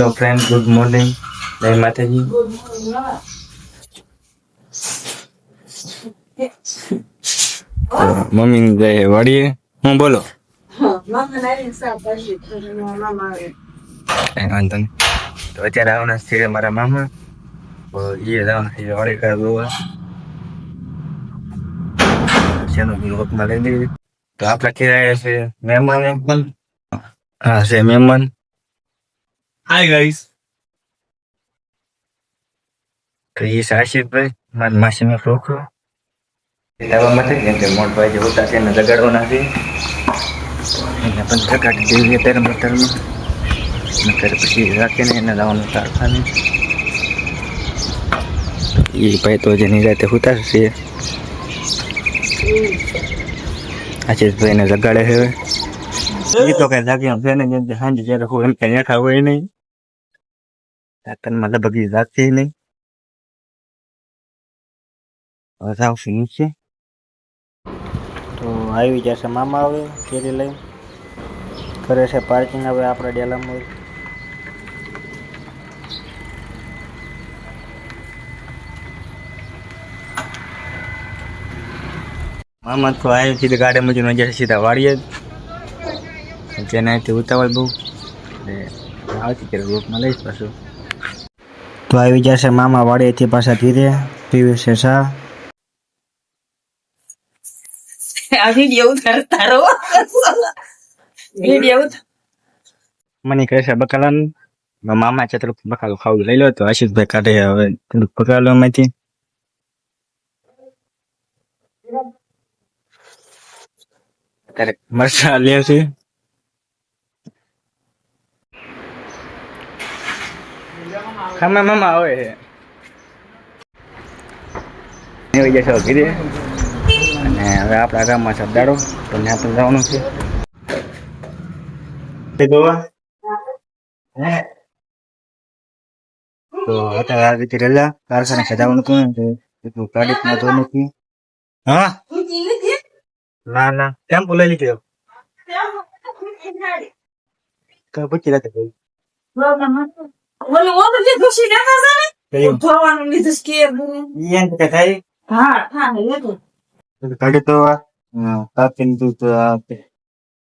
Hello friend, good morning. જય માતાજી. Mummy જય વાડીએ. હું બોલો કઈ વાંધો નહીં. તો અત્યારે આવવાના છે મારા મામા. તો એ જવાના છે વાડી કરવા. શેનો બ્લોકમાં લઈ લઈએ. તો આપણા ઘરે છે મહેમાન એક પણ. હા છે મહેમાન. Hi guys. તો એ આશિષભાઈ મારા માસીનો છોકરો. લેવા માટે કેમ કે મોટભાઈ જે હોતા છે એને જગાડવાના છે. એને પણ જગાડી દેવી અત્યારે મોટરમાં. નકર પછી રાખીને એને લાવવાનું કારખાને. એ ભાઈ તો જેની રાતે હોતા છે. આશિષભાઈ ને જગાડે છે. એ તો કઈ જાગ્યા છે ને જેમ કે સાંજે જયારે હું એમ કઈ નેઠા હોય નહીં. રાતનમાં લગભગ જાગતી નહીં. હવે આવશે નીચે. તો આવી જશે મામા હવે કેરી લઈ કરે છે પાર્કિંગ હવે આપણે ડેલામાં. મામા તો આવી સીધા ગાડી મજૂર જશે સીધા વાડીએ જ. જેને અહીંથી ઉતાવળ બહુ એટલે આવતી ત્યારે ગ્રુપમાં લઈશ પાછું. તો આવી જશે મામા વાડીએથી પાછા ધીરે પીવે છે શા. આ વિડિયો ઉતારતા રહો. વિડિયો મને કહે છે બકાલાનું. મામા છે થોડુંક બકાલું ખાવું લઈ લો. તો આશિષભાઈ કાઢે હવે થોડુંક બકાલો એમાંથી. અત્યારે મરચા લે છે. ખામાં મામા આવે છે. એવી જશે કીધે. અને હવે આપણા ગામમાં સરદારો તો ત્યાં પણ જવાનું છે. તો અત્યારે આ રીતે રેલા કારખાને સજાવવાનું કોણ એટલું ગાડી તો નથી. હા ના ના કેમ બોલાવી લીધી તો પૂછી રાખે ભાઈ. ઓલું ઓલું જે ખુશી દેતા છે ને ધોવાનું લીધું કે ઈયન કે થાય. હા લેતો ગાડી તો કાપીને તું તો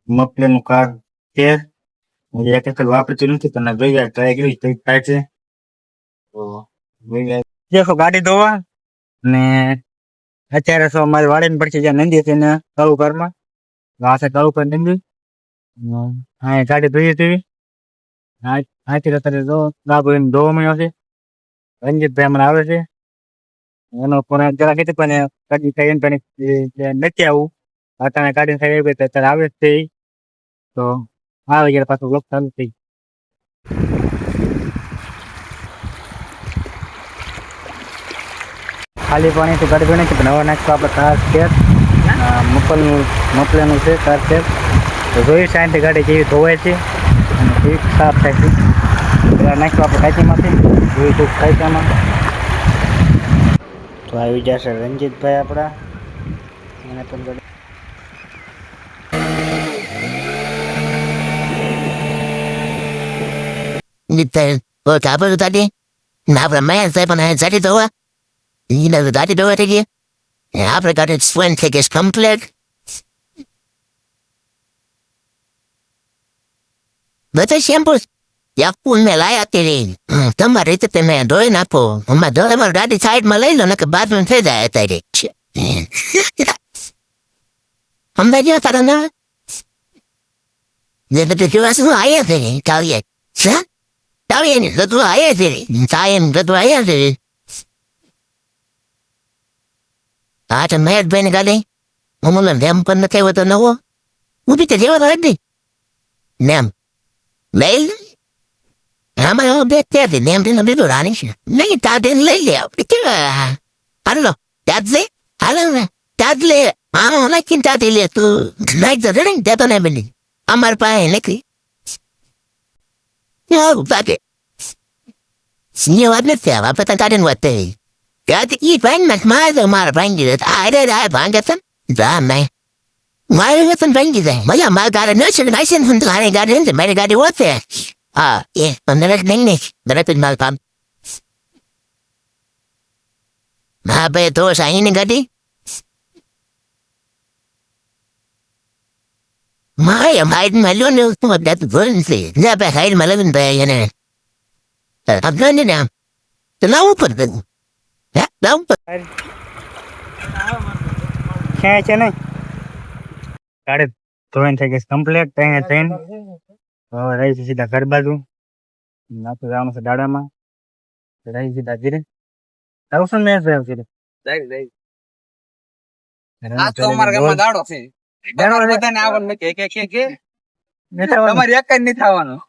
મફલેનું કાર છે. એક એક વાપરતું નથી પણ ગઈ ટ્રાય કરી થાય છે. તો દેખો ગાડી ધોવા ને અત્યારે તો અમારી વાડીને પડશે જ્યાં નંદી છે ને કાળુ ઘરમાં વાસે કાળુ ઘર નંદી. હા ગાડી ધોઈ હતી. હાથી અત્યારે જો ગાબો એને ધોવા મળ્યો છે. રંજીતભાઈ હમણાં આવે છે. એનો ફોન જરા કીધું પણ કદી કઈ એને નથી આવું. અત્યારે ગાડી ખાઈ અત્યારે આવે જ છે. તો આવે ત્યારે પાછું બ્લોક ચાલુ થઈ. ખાલી પાણી તો ગાડી બને છે પણ હવા નાખવા આપણે કાર સેટ મફલેનું છે કાર સેટ. તો જોઈ સાઈડ ગાડી કેવી ધોવાય છે અને કેવી સાફ થાય છે. પેલા નાખવા આપણે કાચીમાંથી જોઈ તો કાચીમાં. તો આવી જશે રંજીતભાઈ આપણા. એને પણ ગાડી Apa tu tadi? Nak main saya pernah jadi tu. Ini dah tadi tu tadi. Apa kata swing tickets complete? Betul siapa? Ya pun melaya tadi. Tambah itu temen doi napo. Mama doi mal tadi side malai lo nak bathroom saya tadi. Hamba dia tak ada. Dia betul juga semua ayat tadi. Kau ya. Sah? Tahu ya ni, satu ayat sini. Saya satu ayat sini. Ada mayat banyak kali. Ngomong dem pernah kau tahu nawa. Ubi terjawab tadi. Nem. Lain. Nama yang betul ni nem dia nabi berani sih. Ni tak ada lain dia. Betul. Halo. Tadle. Halo. Tadle. Ah, nak kita tadle tu. Naik dah ni. Dia tu nabi ni. Amar pai ni. Ya, pakai. Sini apa saya? Apa tadi buat ni? Jadi ini banyak macam mana banyak. Ada banyak kan? Ramai. Mana kan banyak dah. Macam mana ada nasi nasi pun tak ada. Mana ada what? હા એ દરેક નહીં ને દરેક જ માલ કામ હા ભાઈ તો સાહીની ગાડી મારે હાઈટ મળ્યો ને તું બધા તું જોઈ નથી જા ભાઈ હાઈટ મળે ને ભાઈ એને આપણે ને આમ તો લાવવું પડે હે લાવવું પડે ક્યાંય છે નહીં ગાડી ધોઈને થઈ ગઈ કમ્પ્લીટ ત્યાં થઈને હવે રહી છે સીધા ઘર બાજુ નાખું જવાનું છે દાડામાં રહી સીધા ધીરે આવશો ને મેં આવ્યો સીધે આ તો અમારા ગામમાં દાડો છે દાડો બધાને આવવાનું કે તમારે એક જ નહીં થવાનું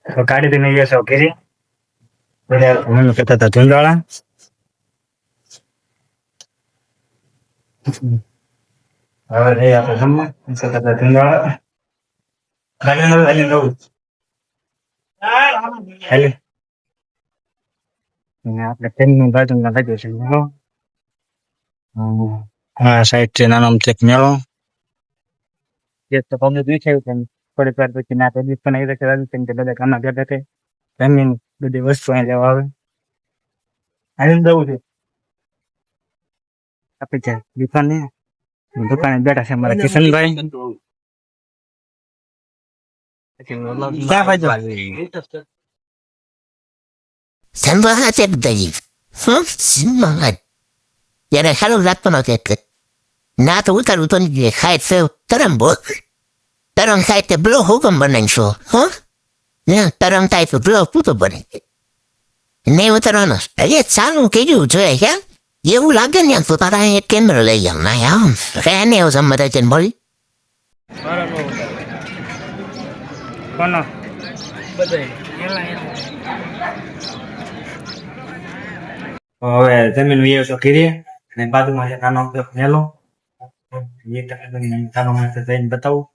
તો ગાડી તો નહીં બેસો ઘેરી મમ્મી કહેતા હતા ધુંધાળા હવે રે આપણે જમવા કહેતા હતા ધુંધાળા ગાડી ન હાલી રહું હાલી આપણે ટ્રેનનું બાજુમાં લાગ્યું છે મેળો હા સાઈડ છે નાનો અમથેક મેળો એક તો પબ્લિક વિચાર્યું છે થોડીક વાર પછી ના પબ્લિક પણ આવી શકે રાજુ કે બધા ગામના ભેગા થાય જમીન બધી વસ્તુ અહીં લેવા આવે આવીને જવું છે આપી છે દુકાને બેઠા છે મારા કિશનભાઈ ક્યાં ભાઈ સંભળા છે બધાજી શું સંભળા ત્યારે સારું લાગતો નહોતો એટલે ના તો ઉતારવું તો નહીં ખાય છે તરમ બોલ તરમ થાય તે બ્લો હુકમ બનાવીશો હો તરમ થાય તો બ્લો પૂતો બને નહીં ઉતારવાનો અરે સારું કીધું જોઈએ ક્યાં એવું લાગે ને તો તારા એક કેમેરો લઈ જાવ ના આમ એને એવું સમજ છે મળી કોનો હવે જમીન વીએ તો કરીએ અને બાજુમાં છે નાનો મેલો એ નાનો જઈને બતાવું